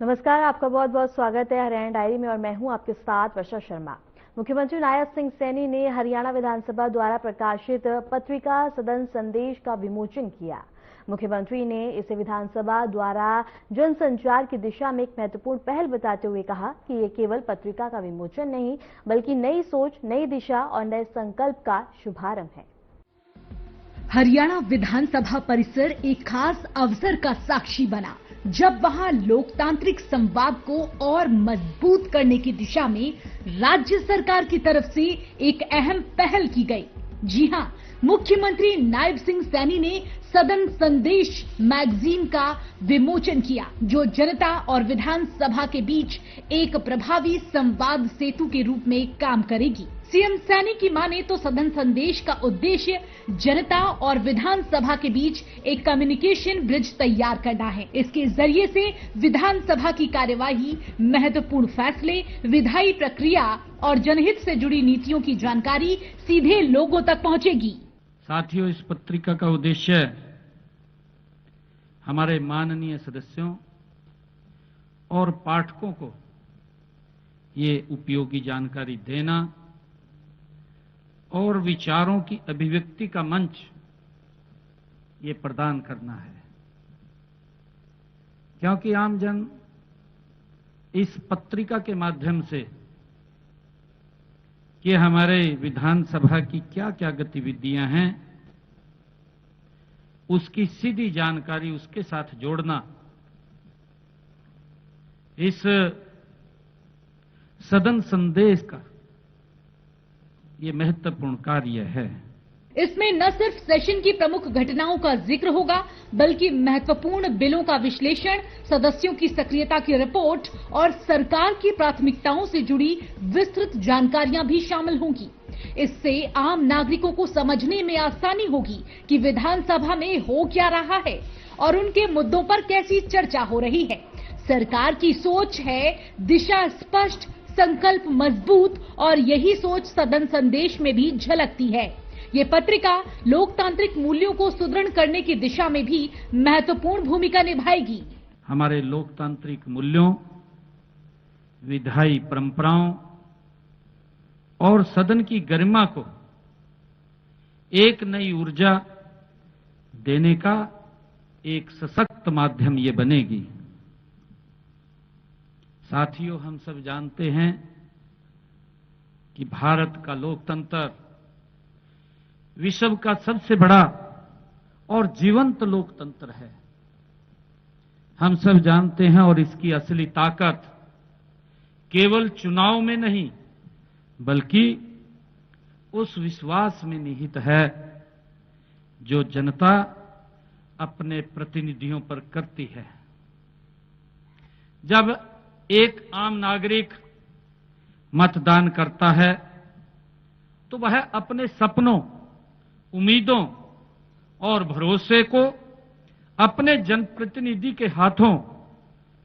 नमस्कार, आपका बहुत बहुत स्वागत है हरियाणा डायरी में और मैं हूं आपके साथ वर्षा शर्मा। मुख्यमंत्री नायब सिंह सैनी ने हरियाणा विधानसभा द्वारा प्रकाशित पत्रिका सदन संदेश का विमोचन किया। मुख्यमंत्री ने इसे विधानसभा द्वारा जनसंचार की दिशा में एक महत्वपूर्ण पहल बताते हुए कहा कि ये केवल पत्रिका का विमोचन नहीं बल्कि नई सोच, नई दिशा और नए संकल्प का शुभारंभ है। हरियाणा विधानसभा परिसर एक खास अवसर का साक्षी बना जब वहां लोकतांत्रिक संवाद को और मजबूत करने की दिशा में राज्य सरकार की तरफ से एक अहम पहल की गई। जी हां, मुख्यमंत्री नायब सिंह सैनी ने सदन संदेश मैगजीन का विमोचन किया, जो जनता और विधानसभा के बीच एक प्रभावी संवाद सेतु के रूप में काम करेगी। सीएम सैनी की माने तो सदन संदेश का उद्देश्य जनता और विधानसभा के बीच एक कम्युनिकेशन ब्रिज तैयार करना है। इसके जरिए से विधानसभा की कार्यवाही, महत्वपूर्ण फैसले, विधायी प्रक्रिया और जनहित से जुड़ी नीतियों की जानकारी सीधे लोगों तक पहुंचेगी। साथियों, इस पत्रिका का उद्देश्य हमारे माननीय सदस्यों और पाठकों को ये उपयोगी जानकारी देना और विचारों की अभिव्यक्ति का मंच ये प्रदान करना है, क्योंकि आमजन इस पत्रिका के माध्यम से कि हमारे विधानसभा की क्या क्या गतिविधियां हैं उसकी सीधी जानकारी उसके साथ जोड़ना इस सदन संदेश का ये महत्वपूर्ण कार्य है। इसमें न सिर्फ सेशन की प्रमुख घटनाओं का जिक्र होगा बल्कि महत्वपूर्ण बिलों का विश्लेषण, सदस्यों की सक्रियता की रिपोर्ट और सरकार की प्राथमिकताओं से जुड़ी विस्तृत जानकारियां भी शामिल होंगी। इससे आम नागरिकों को समझने में आसानी होगी कि विधानसभा में हो क्या रहा है और उनके मुद्दों पर कैसी चर्चा हो रही है। सरकार की सोच है दिशा स्पष्ट, संकल्प मजबूत और यही सोच सदन संदेश में भी झलकती है। ये पत्रिका लोकतांत्रिक मूल्यों को सुदृढ़ करने की दिशा में भी महत्वपूर्ण भूमिका निभाएगी। हमारे लोकतांत्रिक मूल्यों, विधायी परंपराओं और सदन की गरिमा को एक नई ऊर्जा देने का एक सशक्त माध्यम ये बनेगी। साथियों, हम सब जानते हैं कि भारत का लोकतंत्र विश्व का सबसे बड़ा और जीवंत लोकतंत्र है। हम सब जानते हैं और इसकी असली ताकत केवल चुनाव में नहीं बल्कि उस विश्वास में निहित है जो जनता अपने प्रतिनिधियों पर करती है। जब एक आम नागरिक मतदान करता है तो वह अपने सपनों, उम्मीदों और भरोसे को अपने जनप्रतिनिधि के हाथों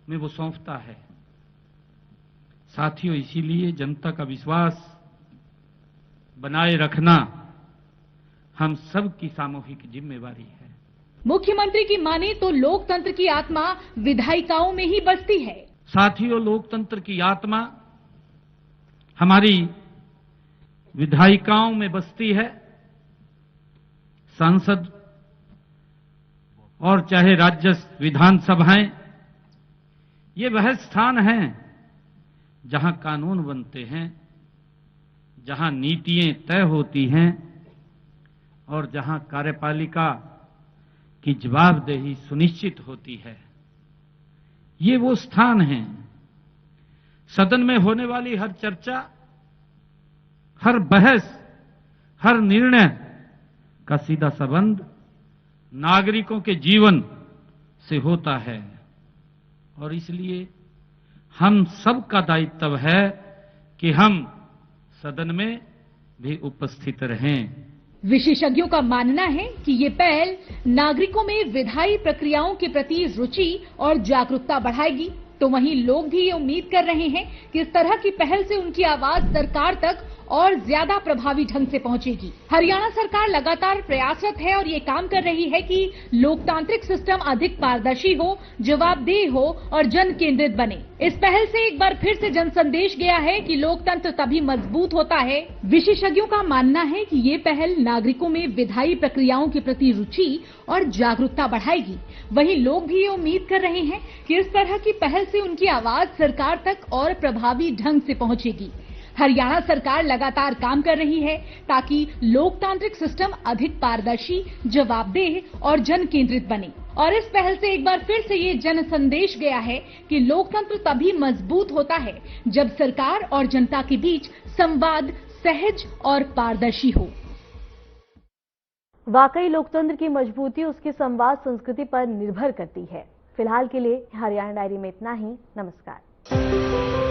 में वो सौंपता है। साथियों, इसीलिए जनता का विश्वास बनाए रखना हम सब की सामूहिक जिम्मेवारी है। मुख्यमंत्री की माने तो लोकतंत्र की आत्मा विधायिकाओं में ही बसती है। साथियों, लोकतंत्र की आत्मा हमारी विधायिकाओं में बसती है। संसद और चाहे राज्य विधानसभाएं, ये वह स्थान हैं जहां कानून बनते हैं, जहां नीतियां तय होती हैं और जहां कार्यपालिका की जवाबदेही सुनिश्चित होती है। ये वो स्थान हैं। सदन में होने वाली हर चर्चा, हर बहस, हर निर्णय का सीधा संबंध नागरिकों के जीवन से होता है और इसलिए हम सबका दायित्व है कि हम सदन में भी उपस्थित रहें। विशेषज्ञों का मानना है कि ये पहल नागरिकों में विधायी प्रक्रियाओं के प्रति रुचि और जागरूकता बढ़ाएगी। तो वहीं लोग भी ये उम्मीद कर रहे हैं कि इस तरह की पहल से उनकी आवाज सरकार तक और ज्यादा प्रभावी ढंग से पहुंचेगी। हरियाणा सरकार लगातार प्रयासरत है और ये काम कर रही है कि लोकतांत्रिक सिस्टम अधिक पारदर्शी हो, जवाबदेह हो और जन केंद्रित बने। इस पहल से एक बार फिर से जन संदेश गया है कि लोकतंत्र तभी मजबूत होता है। विशेषज्ञों का मानना है कि ये पहल नागरिकों में विधायी प्रक्रियाओं के प्रति रुचि और जागरूकता बढ़ाएगी। वहीं लोग भी ये उम्मीद कर रहे हैं कि इस तरह की पहल से उनकी आवाज सरकार तक और प्रभावी ढंग से पहुंचेगी। हरियाणा सरकार लगातार काम कर रही है ताकि लोकतांत्रिक सिस्टम अधिक पारदर्शी, जवाबदेह और जन केंद्रित बने। और इस पहल से एक बार फिर से ये जन संदेश गया है कि लोकतंत्र तभी मजबूत होता है जब सरकार और जनता के बीच संवाद सहज और पारदर्शी हो। वाकई लोकतंत्र की मजबूती उसकी संवाद संस्कृति पर निर्भर करती है। फिलहाल के लिए हरियाणा डायरी में इतना ही। नमस्कार।